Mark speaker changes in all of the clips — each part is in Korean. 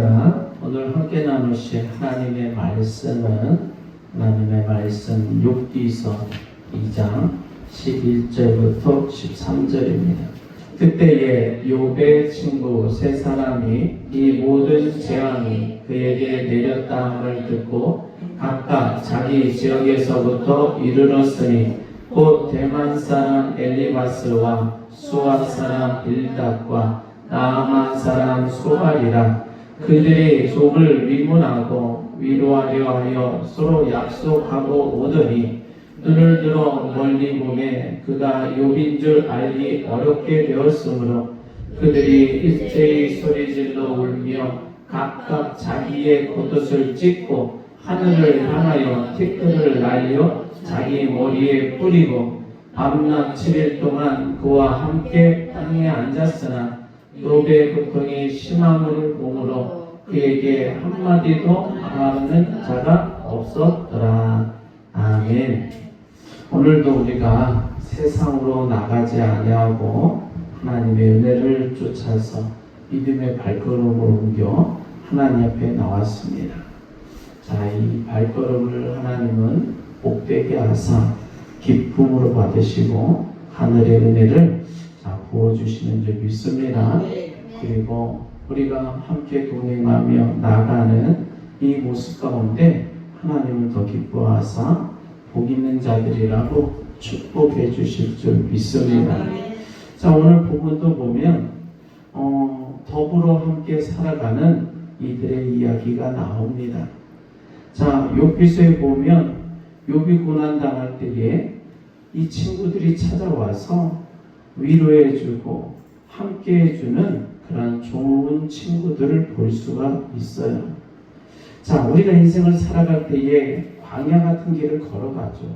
Speaker 1: 할렐루야. 오늘 함께 나누실 하나님의 말씀은 욥기서 2장 11절부터 13절입니다. 그때에 욥의 친구 세 사람이 이 모든 재앙이 그에게 내렸다함을 듣고 각각 자기 지역에서부터 이르렀으니 곧 대만 사람 엘리바스와 수아 사람 빌닷과 나아만 사람 소발이라. 그들이 욥을 위문하고 위로하려 하여 서로 약속하고 오더니 눈을 들어 멀리 보매 그가 욥인 줄 알기 어렵게 되었으므로 그들이 일제히 소리질러 울며 각각 자기의 겉옷을 찢고 하늘을 향하여 티끌을 날려 자기 머리에 뿌리고 밤낮 7일 동안 그와 함께 땅에 앉았으나 욥의 고통이 심함을 보므로 그에게 한마디도 말하는 자가 없었더라. 아멘. 오늘도 우리가 세상으로 나가지 아니하고 하나님의 은혜를 쫓아서 믿음의 발걸음을 옮겨 하나님 앞에 나왔습니다. 자, 이 발걸음을 하나님은 복되게 하사 기쁨으로 받으시고 하늘의 은혜를 부어주시는 줄 믿습니다. 그리고 우리가 함께 동행하며 나가는 이 모습 가운데 하나님은 더 기뻐하사 복 있는 자들이라고 축복해 주실 줄 믿습니다. 자, 오늘 본문도 보면 더불어 함께 살아가는 이들의 이야기가 나옵니다. 자, 욥기서에 보면 욥이 고난 당할 때에 이 친구들이 찾아와서 위로해주고 함께해주는 그런 좋은 친구들을 볼 수가 있어요. 자, 우리가 인생을 살아갈 때에 광야 같은 길을 걸어가죠.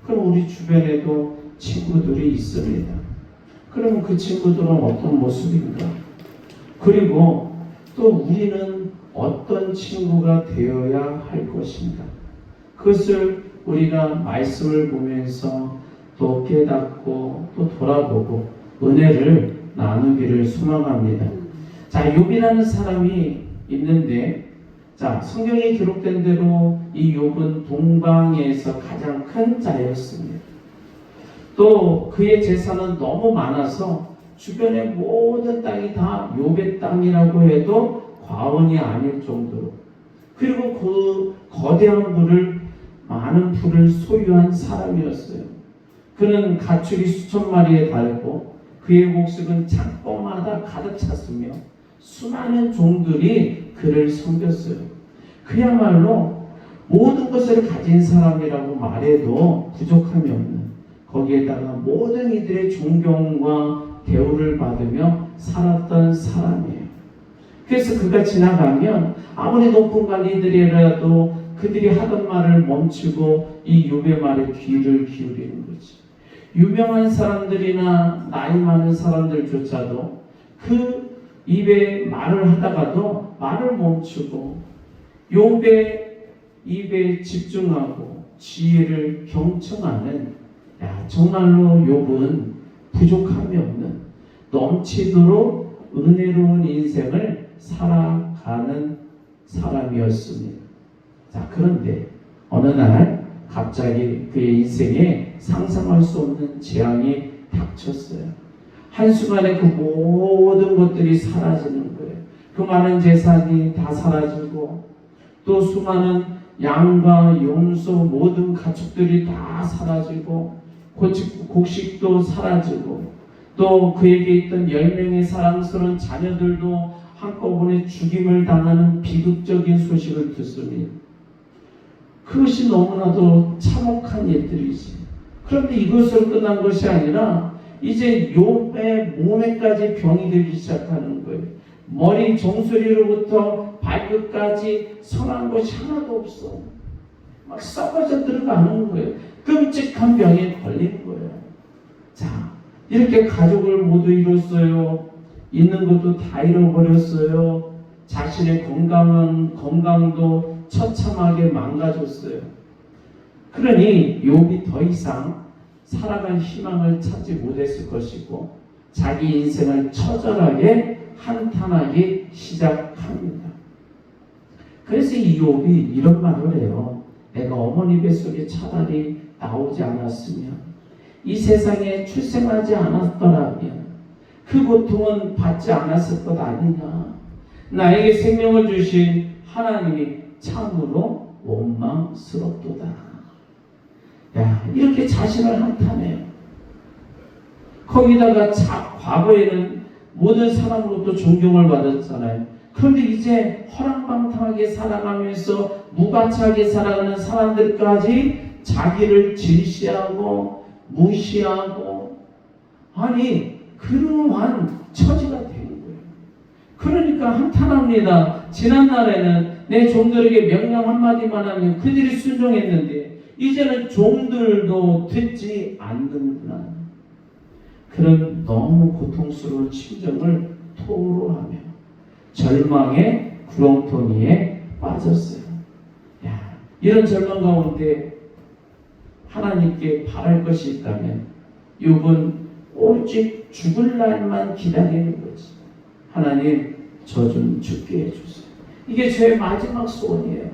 Speaker 1: 그럼 우리 주변에도 친구들이 있습니다. 그러면 그 친구들은 어떤 모습인가? 그리고 또 우리는 어떤 친구가 되어야 할 것인가? 그것을 우리가 말씀을 보면서 또 깨닫고 또 돌아보고 은혜를 나누기를 소망합니다. 자, 욥이라는 사람이 있는데, 자, 성경에 기록된 대로 이 욥은 동방에서 가장 큰 자였습니다. 또 그의 재산은 너무 많아서 주변의 모든 땅이 다 욥의 땅이라고 해도 과언이 아닐 정도로, 그리고 그 거대한 부를, 많은 부를 소유한 사람이었어요. 그는 가축이 수천 마리에 달고 그의 목숨은 창고마다 가득 찼으며 수많은 종들이 그를 섬겼어요. 그야말로 모든 것을 가진 사람이라고 말해도 부족함이 없는, 거기에다가 모든 이들의 존경과 대우를 받으며 살았던 사람이에요. 그래서 그가 지나가면 아무리 높은 관리들이라도 그들이 하던 말을 멈추고 이 욥의 말에 귀를 기울이는 거지. 유명한 사람들이나 나이 많은 사람들조차도 그 입에 말을 하다가도 말을 멈추고 욥의 입에 집중하고 지혜를 경청하는, 정말로 욥은 부족함이 없는 넘치도록 은혜로운 인생을 살아가는 사람이었습니다. 자, 그런데 어느 날 갑자기 그의 인생에 상상할 수 없는 재앙이 닥쳤어요. 한순간에 그 모든 것들이 사라지는 거예요. 그 많은 재산이 다 사라지고 또 수많은 양과 용소 모든 가축들이 다 사라지고 곡식도 사라지고 또 그에게 있던 10명의 사랑스러운 자녀들도 한꺼번에 죽임을 당하는 비극적인 소식을 듣습니다. 그것이 너무나도 참혹한 일들이지. 그런데 이것으로 끝난 것이 아니라 이제 욥의 몸에까지 병이 들기 시작하는 거예요. 머리 정수리로부터 발끝까지 선한 것이 하나도 없어. 막 썩어져 들어가는 거예요. 끔찍한 병에 걸린 거예요. 자, 이렇게 가족을 모두 잃었어요. 있는 것도 다 잃어버렸어요. 자신의 건강도 처참하게 망가졌어요. 그러니 욥이 더 이상 살아갈 희망을 찾지 못했을 것이고 자기 인생을 처절하게 한탄하기 시작합니다. 그래서 이 욥이 이런 말을 해요. 내가 어머니 뱃속에 차라리 나오지 않았으면, 이 세상에 출생하지 않았더라면 그 고통은 받지 않았을 것 아니냐. 나에게 생명을 주신 하나님이 참으로 원망스럽도다. 야, 이렇게 자신을 한탄해요. 거기다가 과거에는 모든 사람으로부터 존경을 받았잖아요. 그런데 이제 허랑방탕하게 살아가면서 무가치하게 살아가는 사람들까지 자기를 질시하고 무시하고, 아니 그러한 처지가 되는 거예요. 그러니까 한탄합니다. 지난날에는 내 종들에게 명령 한마디만 하면 그들이 순종했는데 이제는 종들도 듣지 않는구나. 그런 너무 고통스러운 심정을 토로하며 절망의 구렁텅이에 빠졌어요. 야, 이런 절망 가운데 하나님께 바랄 것이 있다면 욥은 오직 죽을 날만 기다리는 거지. 하나님, 저 좀 죽게 해주세요. 이게 제 마지막 소원이에요.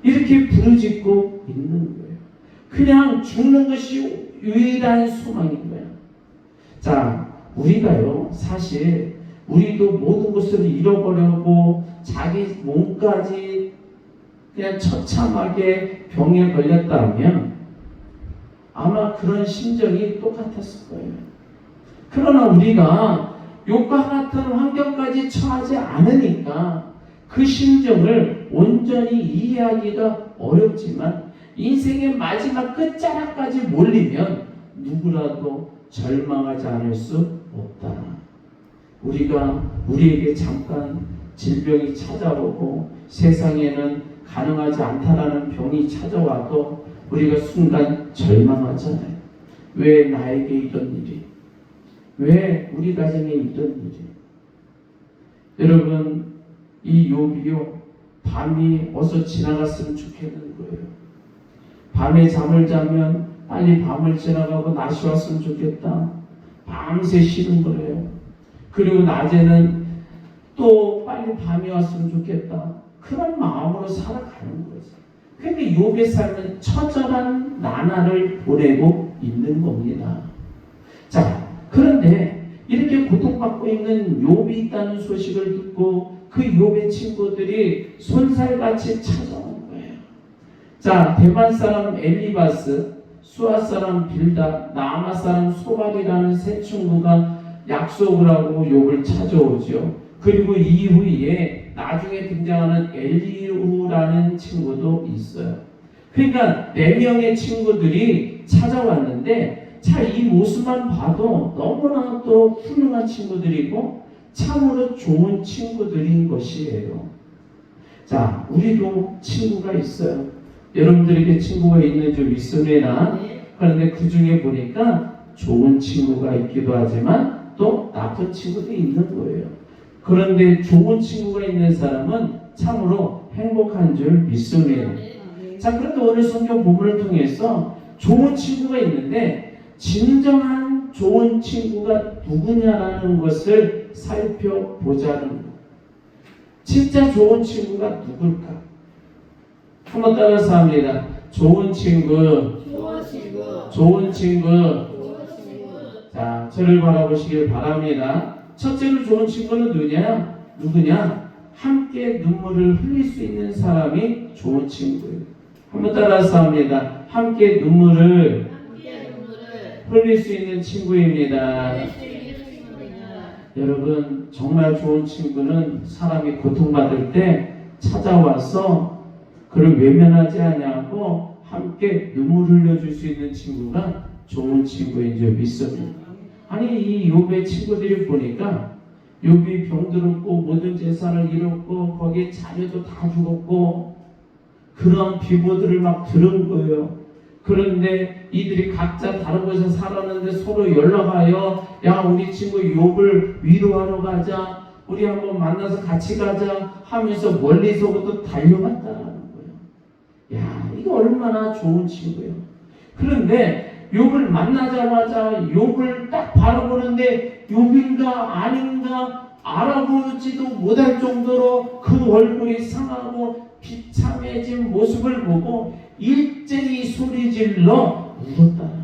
Speaker 1: 이렇게 부르짖고 있는 거예요. 그냥 죽는 것이 유일한 소망인 거예요. 자, 우리가요, 사실 우리도 모든 것을 잃어버려고 자기 몸까지 그냥 처참하게 병에 걸렸다면 아마 그런 심정이 똑같았을 거예요. 그러나 우리가 욥과 같은 환경까지 처하지 않으니까 그 심정을 온전히 이해하기가 어렵지만 인생의 마지막 끝자락까지 몰리면 누구라도 절망하지 않을 수 없다. 우리에게 잠깐 질병이 찾아오고 세상에는 가능하지 않다라는 병이 찾아와도 우리가 순간 절망하잖아요. 왜 나에게 이런 일이? 왜 우리 가정에 이런 일이? 여러분, 이 욥이요, 밤이 어서 지나갔으면 좋겠는 거예요. 밤에 잠을 자면 빨리 밤을 지나가고 낮이 왔으면 좋겠다. 밤새 쉬는 거예요. 그리고 낮에는 또 빨리 밤이 왔으면 좋겠다. 그런 마음으로 살아가는 거지. 그런데 욥의 삶은 처절한 나날을 보내고 있는 겁니다. 자, 그런데 이렇게 고통받고 있는 욥이 있다는 소식을 듣고 그 욥의 친구들이 손살같이 찾아온 거예요. 자, 대만 사람 엘리바스, 수아 사람 빌다, 나아마 사람 소발이라는 세 친구가 약속을 하고 욥을 찾아오죠. 그리고 이후에 나중에 등장하는 엘리후라는 친구도 있어요. 그러니까 4명의 친구들이 찾아왔는데, 자, 이 모습만 봐도 너무나 또 훌륭한 친구들이고 참으로 좋은 친구들인 것이에요. 자, 우리도 친구가 있어요. 여러분들에게 친구가 있는 줄 믿습니다. 그런데 그 중에 보니까 좋은 친구가 있기도 하지만 또 나쁜 친구도 있는 거예요. 그런데 좋은 친구가 있는 사람은 참으로 행복한 줄 믿습니다. 자, 그런데 오늘 성경 본문을 통해서 좋은 친구가 있는데 진정한 좋은 친구가 누구냐라는 것을 살펴보자는 거예요. 진짜 좋은 친구가 누굴까? 한번 따라서 합니다. 좋은 친구. 자, 저를 바라보시길 바랍니다. 첫째로 좋은 친구는 누구냐? 함께 눈물을 흘릴 수 있는 사람이 좋은 친구예요. 한번 따라서 합니다. 함께 눈물을 흘릴 수 있는 친구입니다. 여러분, 정말 좋은 친구는 사람이 고통받을 때 찾아와서 그를 외면하지 않냐고 함께 눈물 흘려줄 수 있는 친구가 좋은 친구인 줄 믿습니다. 아니, 이 욥의 친구들이 보니까 욥이 병들었고 모든 재산을 잃었고 거기에 자녀도 다 죽었고 그런 비보들을 막 들은 거예요. 그런데 이들이 각자 다른 곳에 살았는데 서로 연락하여, 야, 우리 친구 욥을 위로하러 가자, 우리 한번 만나서 같이 가자 하면서 멀리서부터 달려갔다라는 거예요. 야, 이거 얼마나 좋은 친구예요. 그런데 욥을 만나자마자 욥을 딱 바라보는데 욥인가 아닌가 알아보지도 못할 정도로 그 얼굴이 상하고 비참해진 모습을 보고 일제히 소리질러 울었다는 거예요.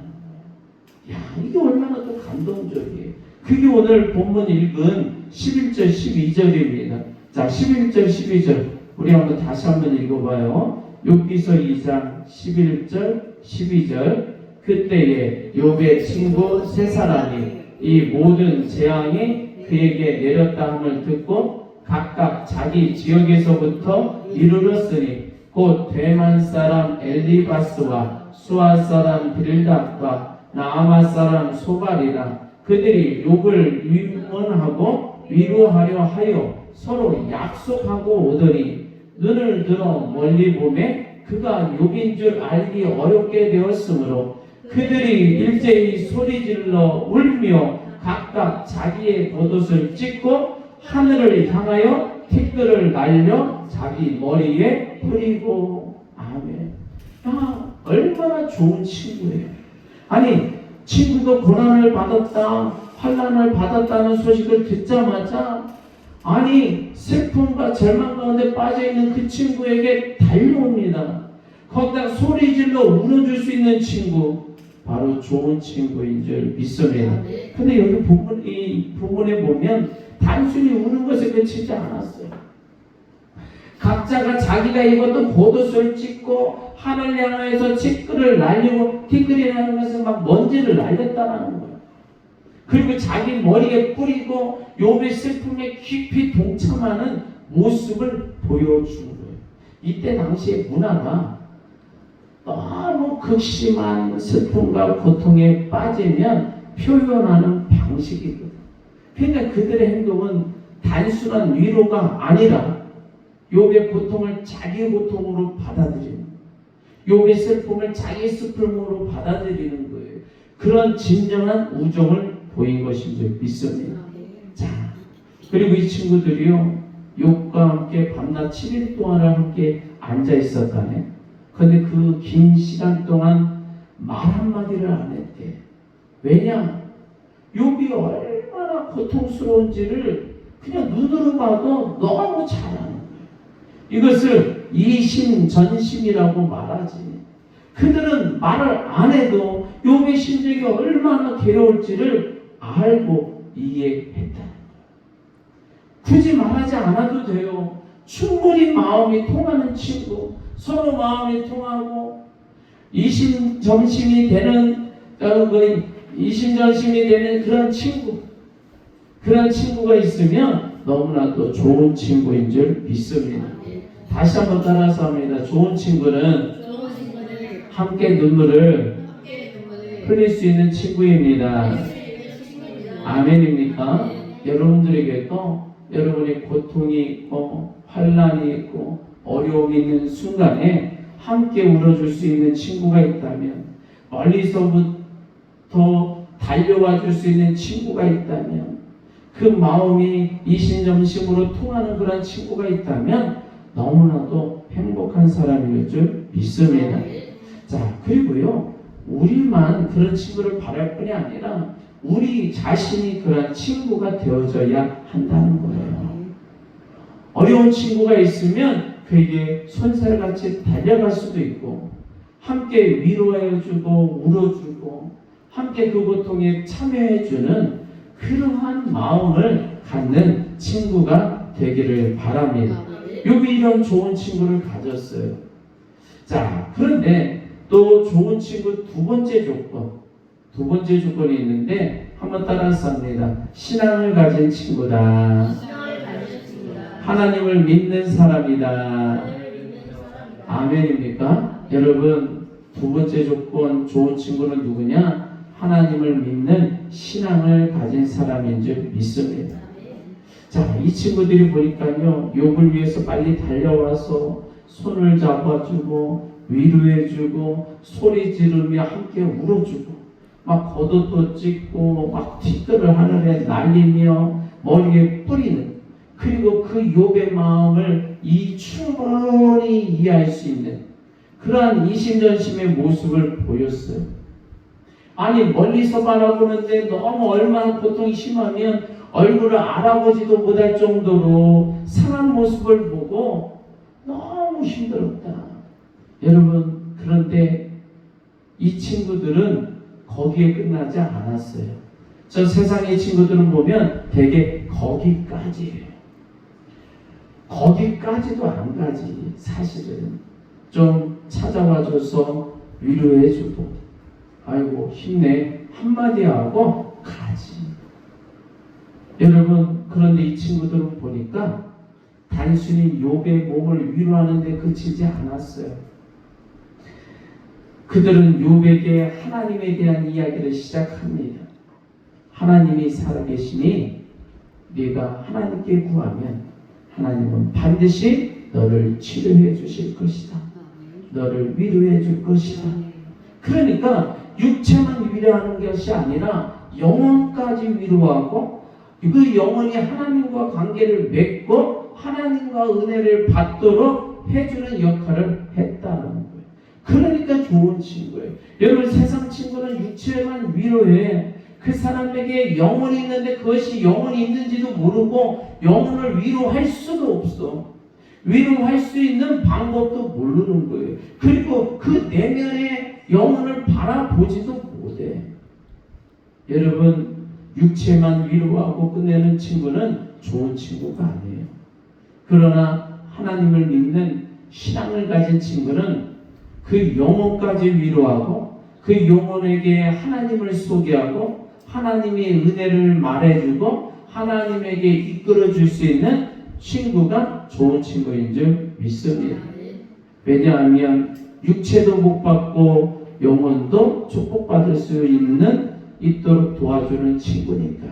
Speaker 1: 야, 이게 얼마나 또 감동적이에요. 그게 오늘 본문 읽은 11절 12절입니다. 자, 11절 12절 우리 다시 한번 읽어봐요. 욥기서 2장 11절 12절 그때에 욥의 친구 세 사람이 이 모든 재앙이 그에게 내렸다 함을 듣고 각각 자기 지역에서부터 이르렀으니 곧 대만 사람 엘리바스와 수아 사람 빌닷과 나아마 사람 소발이라. 그들이 욥을 위문하고 위로하려 하여 서로 약속하고 오더니 눈을 들어 멀리 보매 그가 욥인 줄 알기 어렵게 되었으므로 그들이 일제히 소리질러 울며 각각 자기의 겉옷을 찢고 하늘을 향하여 티끌을 날려 자기 머리에 뿌리고. 아멘. 야, 얼마나 좋은 친구예요. 아니, 친구가 고난을 받았다, 환난을 받았다는 소식을 듣자마자 아니 슬픔과 절망 가운데 빠져있는 그 친구에게 달려옵니다. 거기다 소리질러 울어줄 수 있는 친구, 바로 좋은 친구인 줄 믿습니다. 근데 여기 이 부분에 보면 단순히 우는 것에 그치지 않았어요. 각자가 자기가 입었던 겉옷을 찢고 하늘 향해서 티끌을 날리고, 티끌이라는 것은 막 먼지를 날렸다라는 거예요. 그리고 자기 머리에 뿌리고 욥의 슬픔에 깊이 동참하는 모습을 보여주는 거예요. 이때 당시의 문화가 너무 극심한 슬픔과 고통에 빠지면 표현하는 방식이거든요. 그러니까 그들의 행동은 단순한 위로가 아니라 욥의 고통을 자기의 고통으로 받아들이는, 욥의 슬픔을 자기의 슬픔으로 받아들이는 거예요. 그런 진정한 우정을 보인 것인 줄 믿습니다. 자, 그리고 이 친구들이요, 욥과 함께 밤낮 7일 동안을 함께 앉아 있었다네. 그런데 그 긴 시간 동안 말 한마디를 안 했대. 왜냐? 욥이 얼마나 고통스러운지를 그냥 눈으로 봐도 너무 잘 아는 거예요. 이것을 이심전심이라고 말하지. 그들은 말을 안 해도 욥의 심정이 얼마나 괴로울지를 알고 이해했다는 거예요. 굳이 말하지 않아도 돼요. 충분히 마음이 통하는 친구, 서로 마음이 통하고 이심전심이 되는 그런 친구, 그런 친구가 있으면 너무나도 좋은 친구인 줄 믿습니다. 다시 한번 따라서 합니다. 좋은 친구는 함께 눈물을 흘릴 수 있는 친구입니다. 아멘입니까? 여러분들에게도 여러분의 고통이 있고 환난이 있고 어려움이 있는 순간에 함께 울어줄 수 있는 친구가 있다면, 멀리서부터 달려와 줄 수 있는 친구가 있다면, 그 마음이 이심전심으로 통하는 그런 친구가 있다면 너무나도 행복한 사람일 줄 믿습니다. 자, 그리고요, 우리만 그런 친구를 바랄 뿐이 아니라 우리 자신이 그런 친구가 되어져야 한다는 거예요. 어려운 친구가 있으면 그에게 손살같이 달려갈 수도 있고, 함께 위로해주고 울어주고 함께 그 고통에 참여해주는 그러한 마음을 갖는 친구가 되기를 바랍니다. 욥이 이런 좋은 친구를 가졌어요. 자, 그런데 또 좋은 친구 두 번째 조건이 있는데 한번 따라서 합니다. 신앙을 가진 친구다. 하나님을 믿는 사람이다. 아멘입니까? 여러분, 두 번째 조건, 좋은 친구는 누구냐? 하나님을 믿는 신앙을 가진 사람인 줄 믿습니다. 자, 이 친구들이 보니까요, 욥을 위해서 빨리 달려와서 손을 잡아주고 위로해주고 소리 지르며 함께 울어주고 막 겉옷도 찢고 막 티끌을 하늘에 날리며 머리에 뿌리는, 그리고 그 욥의 마음을 충분히 이해할 수 있는 그러한 이심전심의 모습을 보였어요. 아니, 멀리서 바라보는데 너무 얼마나 고통이 심하면 얼굴을 알아보지도 못할 정도로 상한 모습을 보고 너무 힘들었다. 여러분, 그런데 이 친구들은 거기에 끝나지 않았어요. 저 세상의 친구들은 보면 되게 거기까지예요. 거기까지도 안 가지. 사실은 좀 찾아와줘서 위로해주고 아이고 힘내 한마디 하고 가지. 여러분, 그런데 이 친구들은 보니까 단순히 욥의 몸을 위로하는 데 그치지 않았어요. 그들은 욥에게 하나님에 대한 이야기를 시작합니다. 하나님이 살아계시니 네가 하나님께 구하면 하나님은 반드시 너를 치료해 주실 것이다. 너를 위로해 줄 것이다. 그러니까 육체만 위로하는 것이 아니라 영혼까지 위로하고 그 영혼이 하나님과 관계를 맺고 하나님과 은혜를 받도록 해주는 역할을 했다는 거예요. 그러니까 좋은 친구예요. 여러분, 세상 친구는 육체만 위로해. 그 사람에게 영혼이 있는데 그것이 영혼이 있는지도 모르고 영혼을 위로할 수도 없어. 위로할 수 있는 방법도 모르는 거예요. 그리고 그 내면의 영혼을 바라보지도 못해. 여러분, 육체만 위로하고 끝내는 친구는 좋은 친구가 아니에요. 그러나 하나님을 믿는 신앙을 가진 친구는 그 영혼까지 위로하고 그 영혼에게 하나님을 소개하고 하나님의 은혜를 말해주고 하나님에게 이끌어줄 수 있는 친구가 좋은 친구인 줄 믿습니다. 왜냐하면 육체도 못 받고 영혼도 축복받을 수 있도록 도와주는 친구니까.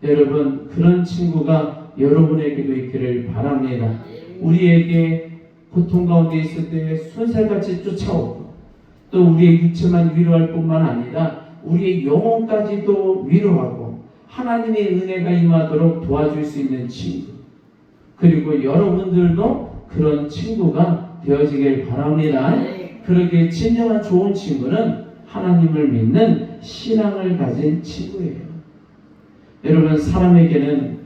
Speaker 1: 여러분, 그런 친구가 여러분에게도 있기를 바랍니다. 우리에게 고통 가운데 있을 때 손살같이 쫓아오고 또 우리의 육체만 위로할 뿐만 아니라 우리의 영혼까지도 위로하고 하나님의 은혜가 임하도록 도와줄 수 있는 친구, 그리고 여러분들도 그런 친구가 되어지길 바랍니다. 그렇게 진정한 좋은 친구는 하나님을 믿는 신앙을 가진 친구예요. 여러분, 사람에게는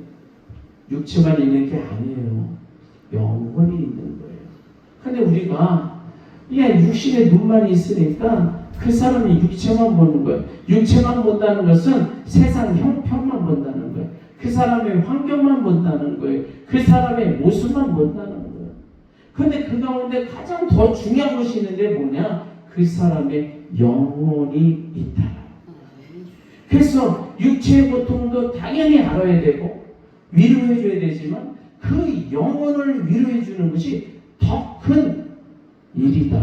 Speaker 1: 육체만 있는 게 아니에요. 영혼이 있는 거예요. 근데 우리가 육신의 눈만 있으니까 그 사람이 육체만 보는 거예요. 육체만 본다는 것은 세상 형편만 본다는 거예요. 그 사람의 환경만 본다는 거예요. 그 사람의 모습만 본다는 거예요. 근데 그 가운데 가장 더 중요한 것이 있는데 뭐냐? 그 사람의 영혼이 있다. 그래서 육체의 고통도 당연히 알아야 되고 위로해줘야 되지만 그 영혼을 위로해주는 것이 더 큰 일이다.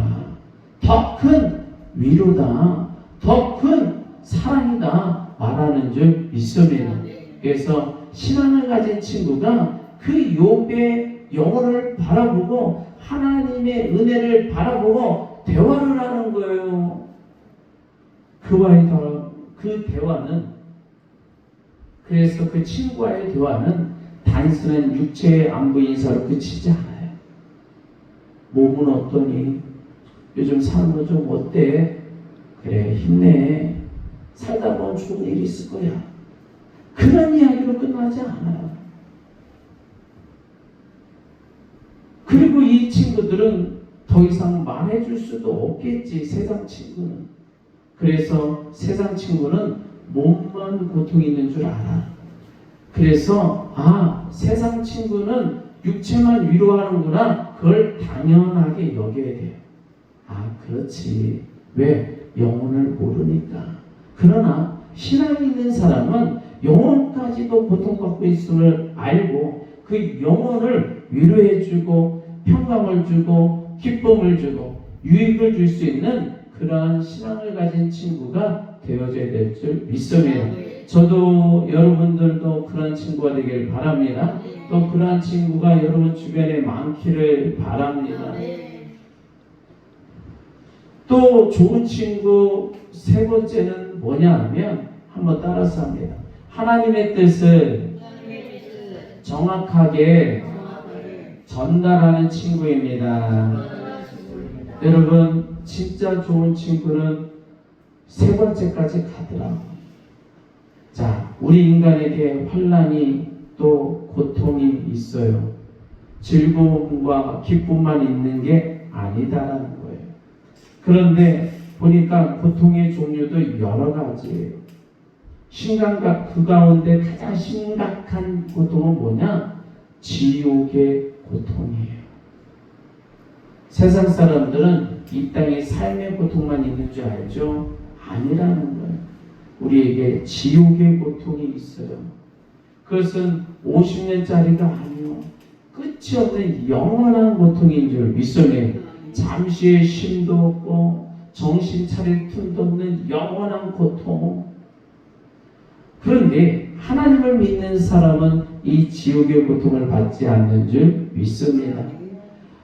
Speaker 1: 더 큰 위로다. 더 큰 사랑이다. 말하는 줄 믿습니다. 그래서 신앙을 가진 친구가 그 욥의 영혼을 바라보고 하나님의 은혜를 바라보고 대화를 하는 거예요. 그 대화는, 그래서 그 친구와의 대화는 단순한 육체의 안부 인사로 그치지 않아요. 몸은 어떠니? 요즘 사는 거 좀 어때? 그래, 힘내. 살다 보면 좋은 일이 있을 거야. 그런 이야기로 끝나지 않아요. 그리고 이 친구들은 더 이상 말해줄 수도 없겠지, 세상 친구는. 그래서 세상 친구는 몸만 고통이 있는 줄 알아. 그래서 세상 친구는 육체만 위로하는구나. 그걸 당연하게 여겨야 돼요. 그렇지. 왜? 영혼을 모르니까. 그러나 신앙이 있는 사람은 영혼까지도 고통받고 있음을 알고 그 영혼을 위로해주고 평강을 주고 기쁨을 주고 유익을 줄 수 있는 그러한 신앙을 가진 친구가 되어져야 될 줄 믿습니다. 저도 여러분들도 그런 친구가 되길 바랍니다. 또 그러한 친구가 여러분 주변에 많기를 바랍니다. 또 좋은 친구 세 번째는 뭐냐 하면 한번 따라서 합니다. 하나님의 뜻을 정확하게 전달하는 친구입니다. 여러분, 진짜 좋은 친구는 세 번째까지 가더라고요. 자, 우리 인간에게 환난이 또 고통이 있어요. 즐거움과 기쁨만 있는 게 아니다라는 거예요. 그런데 보니까 고통의 종류도 여러 가지예요. 그 가운데 가장 심각한 고통은 뭐냐? 지옥의 고통이에요. 세상 사람들은 이 땅에 삶의 고통만 있는 줄 알죠? 아니라는 거예요. 우리에게 지옥의 고통이 있어요. 그것은 50년짜리가 아니요. 끝이 없는 영원한 고통인 줄 믿으면 잠시의 쉼도 없고 정신 차릴 틈도 없는 영원한 고통. 그런데 하나님을 믿는 사람은 이 지옥의 고통을 받지 않는 줄 믿습니다.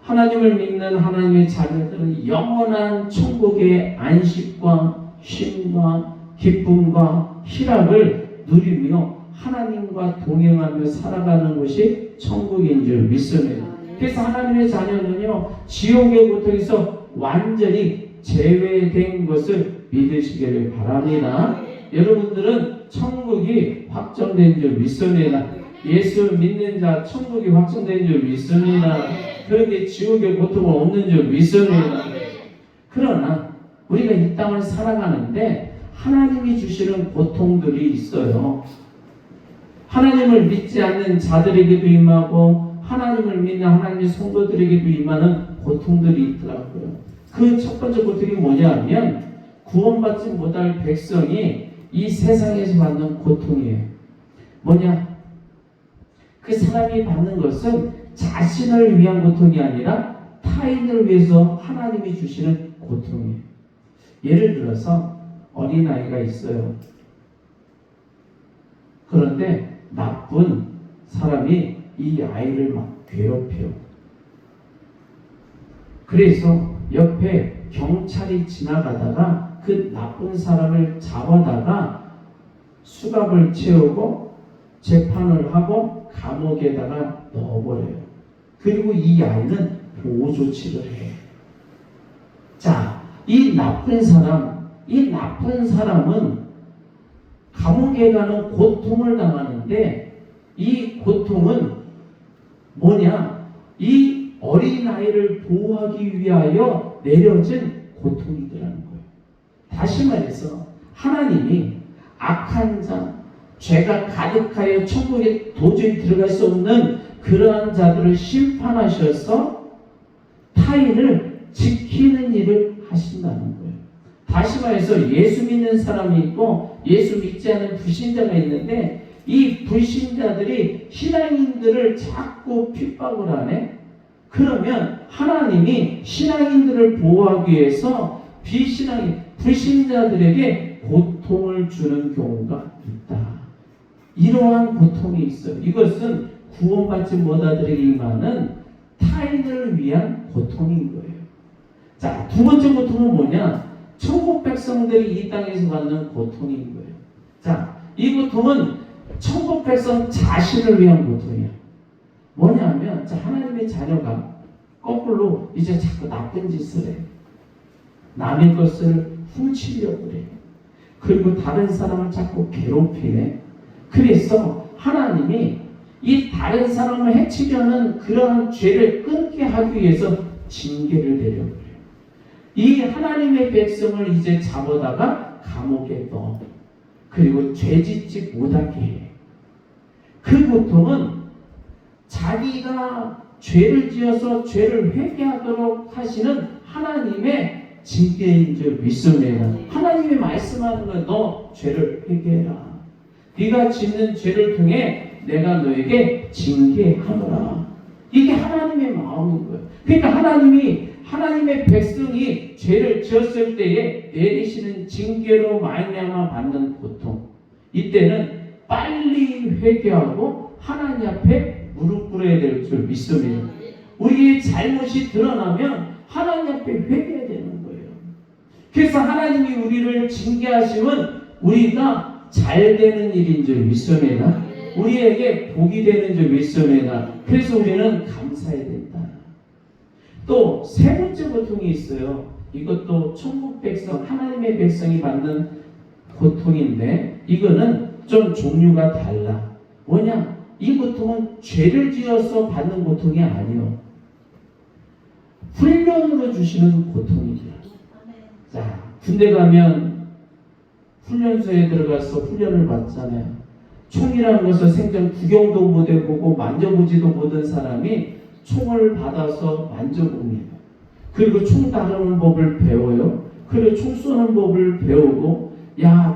Speaker 1: 하나님을 믿는 하나님의 자녀들은 영원한 천국의 안식과 쉼과 기쁨과 희락을 누리며 하나님과 동행하며 살아가는 것이 천국인 줄 믿습니다. 그래서 하나님의 자녀는요, 지옥의 고통에서 완전히 제외된 것을 믿으시기를 바랍니다. 여러분들은 천국이 확정된 줄 믿습니다. 예수 믿는 자 천국이 확정된 줄 믿습니다. 그런데 지옥의 고통은 없는 줄 믿습니다. 그러나 우리가 이 땅을 살아가는데 하나님이 주시는 고통들이 있어요. 하나님을 믿지 않는 자들에게도 임하고 하나님을 믿는 하나님의 성도들에게도 임하는 고통들이 있더라고요. 그 첫 번째 고통이 뭐냐면 구원받지 못할 백성이 이 세상에서 받는 고통이에요. 뭐냐? 그 사람이 받는 것은 자신을 위한 고통이 아니라 타인을 위해서 하나님이 주시는 고통이에요. 예를 들어서 어린아이가 있어요. 그런데 나쁜 사람이 이 아이를 막 괴롭혀요. 그래서 옆에 경찰이 지나가다가 그 나쁜 사람을 잡아다가 수갑을 채우고 재판을 하고 감옥에다가 넣어버려요. 그리고 이 아이는 보호 조치를 해요. 자, 이 나쁜 사람은 감옥에 가는 고통을 당하는데 이 고통은 뭐냐? 이 어린아이를 보호하기 위하여 내려진 고통이더라는 거예요. 다시 말해서 하나님이 악한 자, 죄가 가득하여 천국에 도저히 들어갈 수 없는 그러한 자들을 심판하셔서 타인을 지키는 일을 하신다는 거예요. 다시 말해서 예수 믿는 사람이 있고 예수 믿지 않는 불신자가 있는데 이 불신자들이 신앙인들을 자꾸 핍박을 하네. 그러면 하나님이 신앙인들을 보호하기 위해서 불신자들에게 고통을 주는 경우가 있다. 이러한 고통이 있어요. 이것은 구원받지 못하들에게 임하는 타인을 위한 고통인 거예요. 자, 두 번째 고통은 뭐냐? 천국 백성들이 이 땅에서 받는 고통인 거예요. 자, 이 고통은 천국 백성 자신을 위한 고통이야. 뭐냐면, 자, 하나님의 자녀가 거꾸로 이제 자꾸 나쁜 짓을 해. 남의 것을 훔치려고 그래. 그리고 다른 사람을 자꾸 괴롭히네. 그래서 하나님이 이 다른 사람을 해치려는 그러한 죄를 끊게 하기 위해서 징계를 내려버려요. 이 하나님의 백성을 이제 잡아다가 감옥에 넣어. 그리고 죄짓지 못하게 해. 그 고통은 자기가 죄를 지어서 죄를 회개하도록 하시는 하나님의 징계인 줄 믿습니다. 하나님이 말씀하는 거예요. 너 죄를 회개해라. 네가 짓는 죄를 통해 내가 너에게 징계하노라. 이게 하나님의 마음인 거예요. 그러니까 하나님의 백성이 죄를 지었을 때에 내리시는 징계로 말미암아 받는 고통. 이때는 빨리 회개하고 하나님 앞에 무릎 꿇어야 될 줄 믿습니다. 우리의 잘못이 드러나면 하나님 앞에 회개해야 되는 거예요. 그래서 하나님이 우리를 징계하시면 우리가 잘 되는 일인 줄 믿습니다. 우리에게 복이 되는 줄 믿습니다. 그래서 우리는 감사해야 된다. 또 세 번째 고통이 있어요. 이것도 천국 백성, 하나님의 백성이 받는 고통인데 이거는 좀 종류가 달라. 뭐냐? 이 고통은 죄를 지어서 받는 고통이 아니요. 훈련으로 주시는 고통이죠. 자, 군대 가면 훈련소에 들어가서 훈련을 받잖아요. 총이라는 것을 생전 구경도 못 해보고 만져보지도 못한 사람이 총을 받아서 만져봅니다. 그리고 총 다루는 법을 배워요. 그리고 총 쏘는 법을 배우고,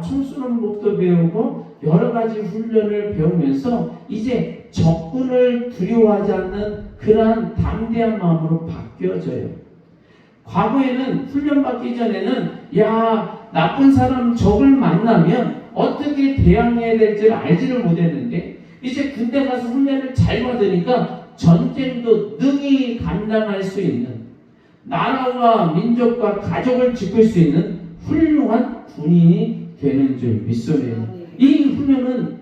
Speaker 1: 총 쏘는 법도 배우고 여러 가지 훈련을 배우면서 이제 적군을 두려워하지 않는 그러한 담대한 마음으로 바뀌어져요. 과거에는 훈련받기 전에는 나쁜 사람 적을 만나면 어떻게 대항해야 될지를 알지를 못했는데, 이제 군대 가서 훈련을 잘 받으니까 전쟁도 능히 감당할 수 있는, 나라와 민족과 가족을 지킬 수 있는 훌륭한 군인이 되는 줄 믿습니다. 이 훈련은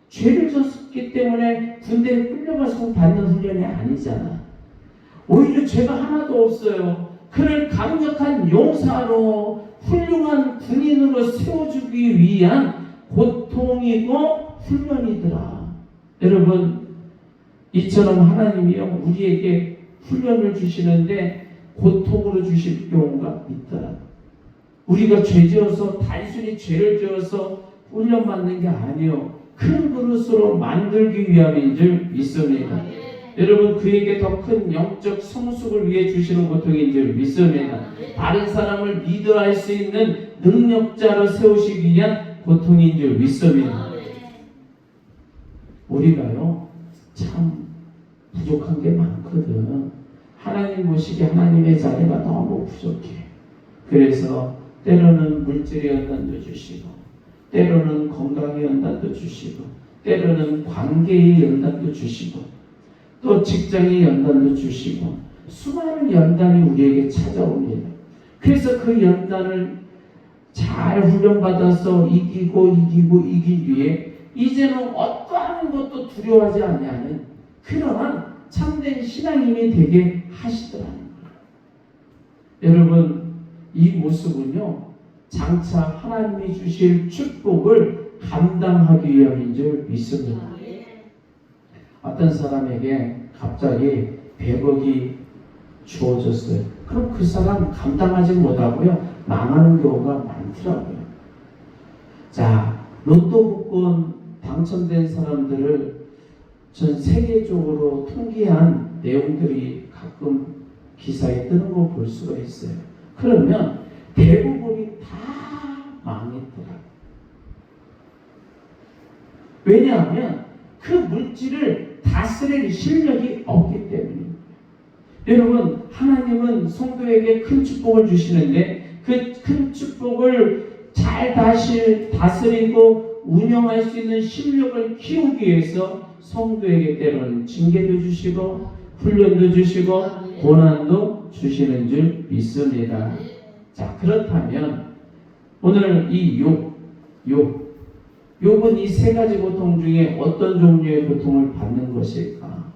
Speaker 1: 죄를 졌기 때문에 군대에 끌려가서 받는 훈련이 아니잖아. 오히려 죄가 하나도 없어요. 그를 강력한 용사로 훌륭한 군인으로 세워주기 위한 고통이고 훈련이더라. 여러분, 이처럼 하나님이요 우리에게 훈련을 주시는데 고통으로 주실 경우가 있더라. 우리가 죄지어서 단순히 죄를 지어서 훈련받는 게 아니요, 큰 그릇으로 만들기 위함인 줄 믿습니다. 여러분, 그에게 더 큰 영적 성숙을 위해 주시는 고통인 줄 믿습니다. 다른 사람을 리드할 수 있는 능력자로 세우시기 위한 고통인 줄 믿습니다. 우리가요 참 부족한 게 많거든. 하나님 보시기에 하나님의 자리가 너무 부족해. 그래서 때로는 물질의 연단도 주시고, 때로는 건강의 연단도 주시고, 때로는 관계의 연단도 주시고, 또 직장의 연단도 주시고, 수많은 연단이 우리에게 찾아옵니다. 그래서 그 연단을 잘 훈련받아서 이기기 위해 이제는 어떠한 것도 두려워하지 않냐는 그러한 참된 신앙인이 되게 하시더라는 거예요. 여러분, 이 모습은요 장차 하나님이 주실 축복을 감당하기 위함인 줄 믿습니다. 어떤 사람에게 갑자기 100억이 주어졌어요. 그럼 그 사람 감당하지 못하고요 망하는 경우가 많더라고요. 자, 로또 복권 당첨된 사람들을 전 세계적으로 통계한 내용들이 가끔 기사에 뜨는 거 볼 수가 있어요. 그러면 대부분이 다 망했더라고요. 왜냐하면 그 물질을 다스릴 실력이 없기 때문입니다. 여러분, 하나님은 성도에게 큰 축복을 주시는데 그 큰 축복을 잘 다스리고 운영할 수 있는 실력을 키우기 위해서 성도에게 때로는 징계도 주시고 훈련도 주시고 고난도 주시는 줄 믿습니다. 자, 그렇다면 오늘 이 욥은 이 세 가지 고통 중에 어떤 종류의 고통을 받는 것일까?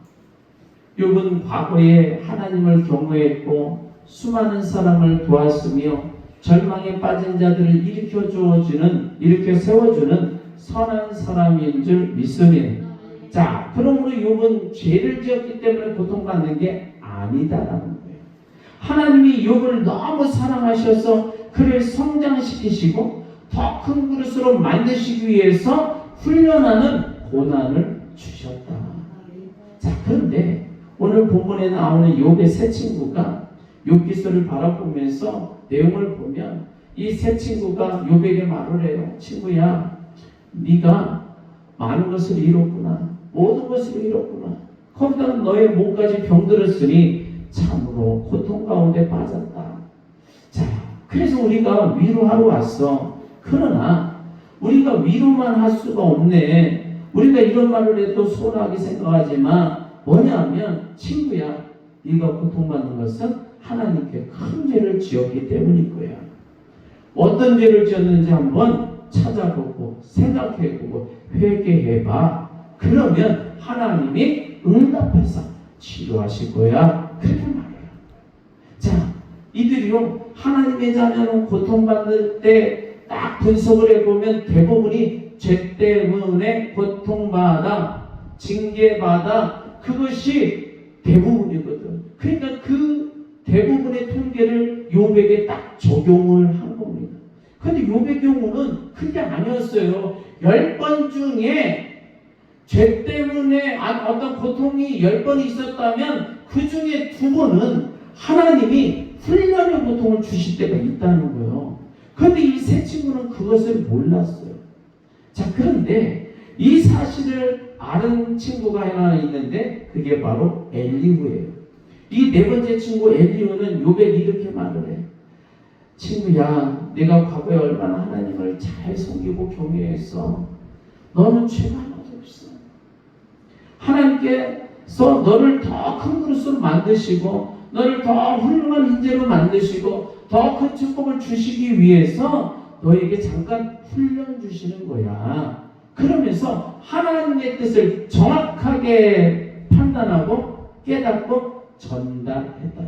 Speaker 1: 욥은 과거에 하나님을 경외했고 수많은 사람을 도왔으며 절망에 빠진 자들을 일으켜 세워주는 선한 사람인 줄 믿습니다. 자, 그러므로 욥은 죄를 지었기 때문에 고통받는 게 아니다라는 거예요. 하나님이 욥을 너무 사랑하셔서 그를 성장시키시고 더 큰 그릇으로 만드시기 위해서 훈련하는 고난을 주셨다. 자, 그런데 오늘 본문에 나오는 욥의 세 친구가 욥기서를 바라보면서 내용을 보면 이 세 친구가 욥에게 말을 해요. 친구야, 네가 많은 것을 잃었구나. 모든 것을 잃었구나. 거기다 너의 몸까지 병들었으니 참으로 고통 가운데 빠졌다. 자, 그래서 우리가 위로하러 왔어. 그러나 우리가 위로만 할 수가 없네. 우리가 이런 말을 해도 소홀하게 생각하지만 뭐냐면 친구야, 네가 고통받는 것은 하나님께 큰 죄를 지었기 때문일 거야. 어떤 죄를 지었는지 한번 찾아보고 생각해보고 회개해봐. 그러면 하나님이 응답해서 치료하실 거야. 그렇게 말해요. 자, 이들이요 하나님의 자녀는 고통받을 때 딱 분석을 해보면 대부분이 죄 때문에 고통받아 징계받아 그것이 대부분이거든. 그러니까 그 대부분의 통계를 욥에게 딱 적용을 한 겁니다. 근데 욥의 경우는 그게 아니었어요. 10번 중에 죄 때문에 어떤 고통이 10번이 있었다면 그 중에 2번은 하나님이 훈련의 고통을 주실 때가 있다는 거예요. 그런데 이 세 친구는 그것을 몰랐어요. 자, 그런데 이 사실을 아는 친구가 하나 있는데 그게 바로 엘리후예요. 이 네 번째 친구 엘리후는 욥에게 이렇게 말을 해. 친구야, 네가 과거에 얼마나 하나님을 잘 섬기고 경외했어. 너는 죄가 하나도 없어. 하나님께서 너를 더 큰 그릇으로 만드시고 너를 더 훌륭한 인재로 만드시고 더 큰 축복을 주시기 위해서 너에게 잠깐 훈련 주시는 거야. 그러면서 하나님의 뜻을 정확하게 판단하고 깨닫고 전달했다.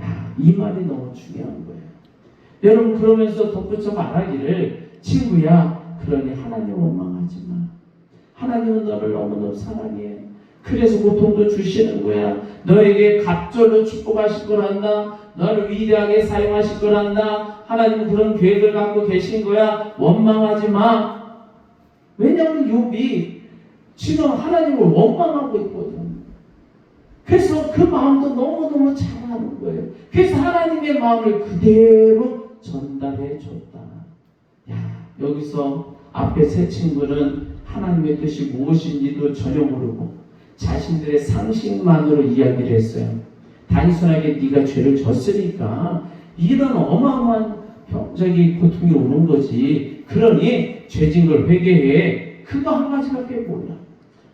Speaker 1: 야, 이 말이 너무 중요한 거예요. 여러분, 그러면서 덧붙여 말하기를, 친구야, 그러니 하나님 원망하지 마. 하나님은 너를 너무너무 사랑해. 그래서 고통도 주시는 거야. 너에게 갑절로 축복하실 거란다. 너를 위대하게 사용하실 거란다. 하나님은 그런 계획을 갖고 계신 거야. 원망하지 마. 왜냐하면 욥이 지금 하나님을 원망하고 있거든. 그래서 그 마음도 너무너무 잘 아는 거예요. 그래서 하나님의 마음을 그대로 전달해 줬다. 야, 여기서 앞에 세 친구는 하나님의 뜻이 무엇인지도 전혀 모르고 자신들의 상식만으로 이야기를 했어요. 단순하게 네가 죄를 졌으니까 이런 어마어마한 고통이 오는 거지. 그러니 죄진 걸 회개해. 그거 한 가지밖에 몰라.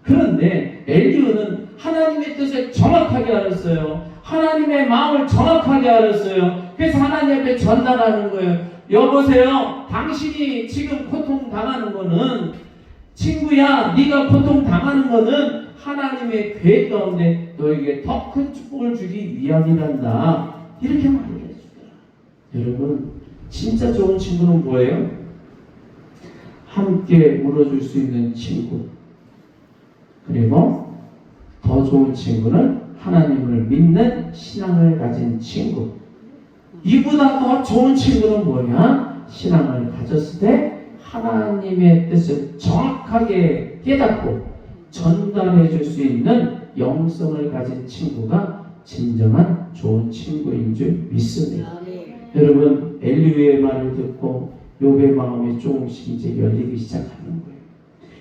Speaker 1: 그런데 엘리후는 하나님의 뜻을 정확하게 알았어요. 하나님의 마음을 정확하게 알았어요. 그래서 하나님 앞에 전달하는 거예요. 여보세요, 당신이 지금 고통당하는 거는, 친구야, 네가 고통당하는 거는 하나님의 계획 가운데 너에게 더 큰 축복을 주기 위함이란다. 이렇게 말을 해주더라. 여러분, 진짜 좋은 친구는 뭐예요? 함께 울어줄 수 있는 친구. 그리고 더 좋은 친구는 하나님을 믿는 신앙을 가진 친구. 이보다 더 좋은 친구는 뭐냐? 신앙을 가졌을 때 하나님의 뜻을 정확하게 깨닫고 전달해 줄 수 있는 영성을 가진 친구가 진정한 좋은 친구인 줄 믿습니다. 여러분, 엘리후의 말을 듣고 욥의 마음이 조금씩 이제 열리기 시작하는 거예요.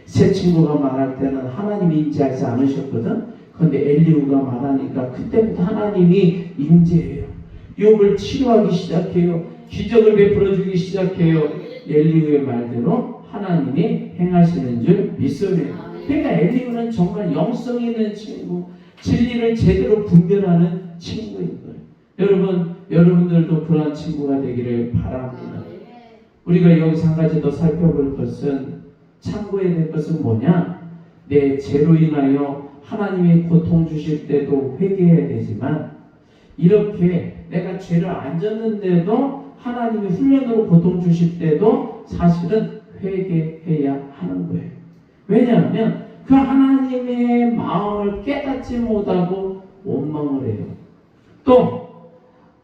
Speaker 1: 새 친구가 말할 때는 하나님이 인지하지 않으셨거든. 그런데 엘리후가 말하니까 그때부터 하나님이 인지해요. 욥을 치료하기 시작해요. 기적을 베풀어 주기 시작해요. 엘리후의 말대로 하나님이 행하시는 줄 믿습니다. 그러니까 엘리후는 정말 영성 있는 친구, 진리를 제대로 분별하는 친구인 거예요. 여러분, 여러분들도 그런 친구가 되기를 바랍니다. 우리가 여기서 한 가지 더 살펴볼 것은, 참고해야 될 것은 뭐냐? 내 죄로 인하여 하나님이 고통 주실 때도 회개해야 되지만, 이렇게 내가 죄를 안 졌는데도 하나님이 훈련으로 고통 주실 때도 사실은 회개해야 하는 거예요. 왜냐하면 그 하나님의 마음을 깨닫지 못하고 원망을 해요. 또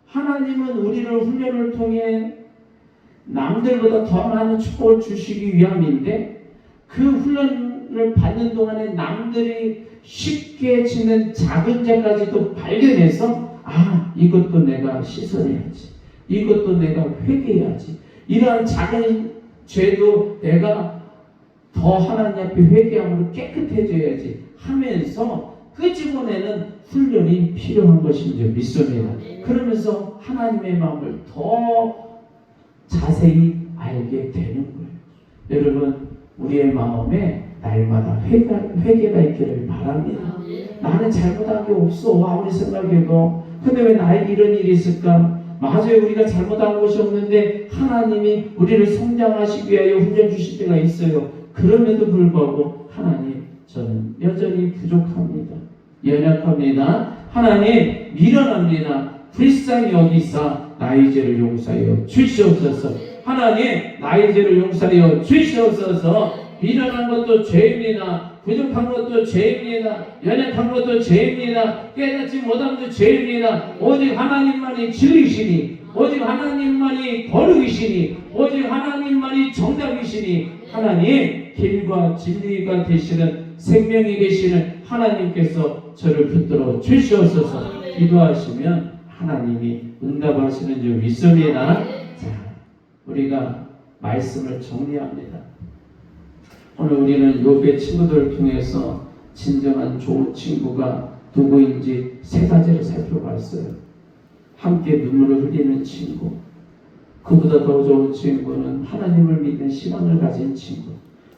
Speaker 1: 하나님은 우리를 훈련을 통해 남들보다 더 많은 축복을 주시기 위함인데, 그 훈련을 받는 동안에 남들이 쉽게 짓는 작은 죄까지도 발견해서, 아, 이것도 내가 씻어내야지, 이것도 내가 회개해야지, 이러한 작은 죄도 내가 더 하나님 앞에 회개함으로 깨끗해져야지 하면서 끄집어내는 훈련이 필요한 것인 줄 믿습니다. 그러면서 하나님의 마음을 더 자세히 알게 되는 거예요. 여러분, 우리의 마음에 날마다 회개가 있기를 바랍니다. 나는 잘못한 게 없어, 아무리 생각해도. 근데 왜 나에게 이런 일이 있을까? 맞아요, 우리가 잘못한 것이 없는데 하나님이 우리를 성장하시기 위하여 훈련 주실 때가 있어요. 그럼에도 불구하고 하나님, 저는 여전히 부족합니다. 연약합니다. 하나님, 미련합니다. 불쌍히 여기사 나의 죄를 용서하여 주시옵소서. 하나님 나의 죄를 용서하여 주시옵소서. 미련한 것도 죄입니다. 부족한 것도 죄입니다. 연약한 것도 죄입니다. 깨닫지 못한 것도 죄입니다. 오직 하나님만이 진리시니, 오직 하나님만이 거룩이시니, 오직 하나님만이 정답이시니, 하나님 길과 진리가 되시는 생명이 계시는 하나님께서 저를 붙들어 주시옵소서. 기도하시면 하나님이 응답하시는 줄 믿습니다. 자, 우리가 말씀을 정리합니다. 오늘 우리는 욥의 친구들을 통해서 진정한 좋은 친구가 누구인지 세 가지를 살펴봤어요. 함께 눈물을 흘리는 친구, 그보다 더 좋은 친구는 하나님을 믿는 신앙을 가진 친구,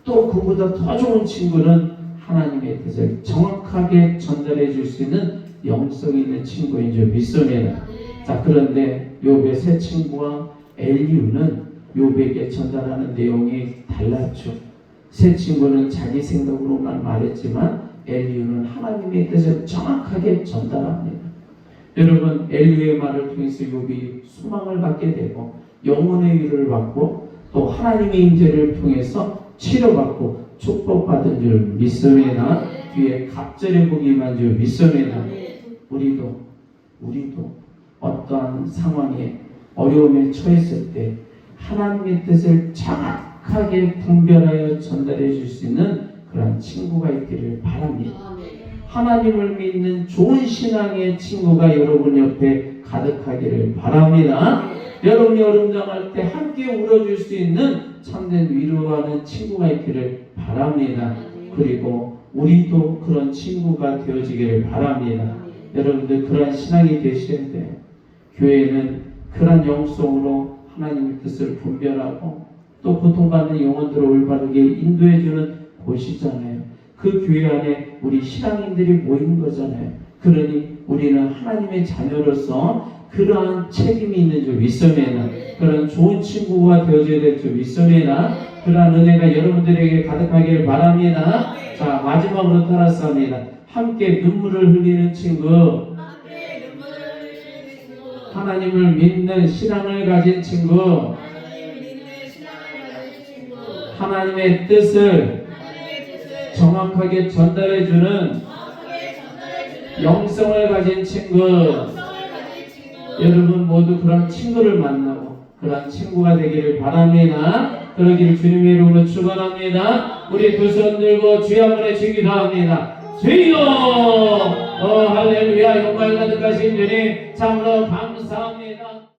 Speaker 1: 또 그보다 더 좋은 친구는 하나님의 뜻을 정확하게 전달해 줄 수 있는 영성 있는 친구인 줄 믿습니다. 자, 그런데 욥의 세 친구와 엘리후는 욥에게 전달하는 내용이 달랐죠. 세 친구는 자기 생각으로만 말했지만 엘리후는 하나님의 뜻을 정확하게 전달합니다. 여러분, 엘리후의 말을 통해서 욥이 소망을 갖게 되고 영혼의 위로를 받고 또 하나님의 인재를 통해서 치료받고 축복받은 줄 믿습니다. 뒤에 갑절의 복이 임한 줄 믿습니다. 우리도 어떠한 상황에 어려움에 처했을 때 하나님의 뜻을 정확하게 분별하여 전달해 줄 수 있는 그런 친구가 있기를 바랍니다. 하나님을 믿는 좋은 신앙의 친구가 여러분 옆에 가득하기를 바랍니다. 여러분이 어려움 당할 때 함께 울어줄 수 있는 참된 위로하는 친구가 있기를 바랍니다. 그리고 우리도 그런 친구가 되어지기를 바랍니다. 여러분들 그런 신앙이 되셔야 돼요. 교회는 그런 영성으로 하나님의 뜻을 분별하고 또 고통받는 영혼들을 올바르게 인도해주는 곳이잖아요. 그 교회 안에 우리 신앙인들이 모인 거잖아요. 그러니 우리는 하나님의 자녀로서 그러한 책임이 있는 줄 믿습니다. 그런 좋은 친구가 되어줘야 될 줄 믿습니다. 그러한 은혜가 여러분들에게 가득하길 바랍니다. 자, 마지막으로 따라서합니다. 함께 눈물을 흘리는 친구, 하나님을 믿는 신앙을 가진 친구, 하나님의 뜻을 정확하게 전달해주는 영성을 가진 친구, 여러분 모두 그런 친구를 만나고 그런 친구가 되기를 바랍니다. 그러기를 주님의 이름으로 축원합니다. 우리 두 손 들고 주여 한번 외치기도 합니다. 주여, 할렐루야. 영광 가득하신 주님 참으로 감사합니다.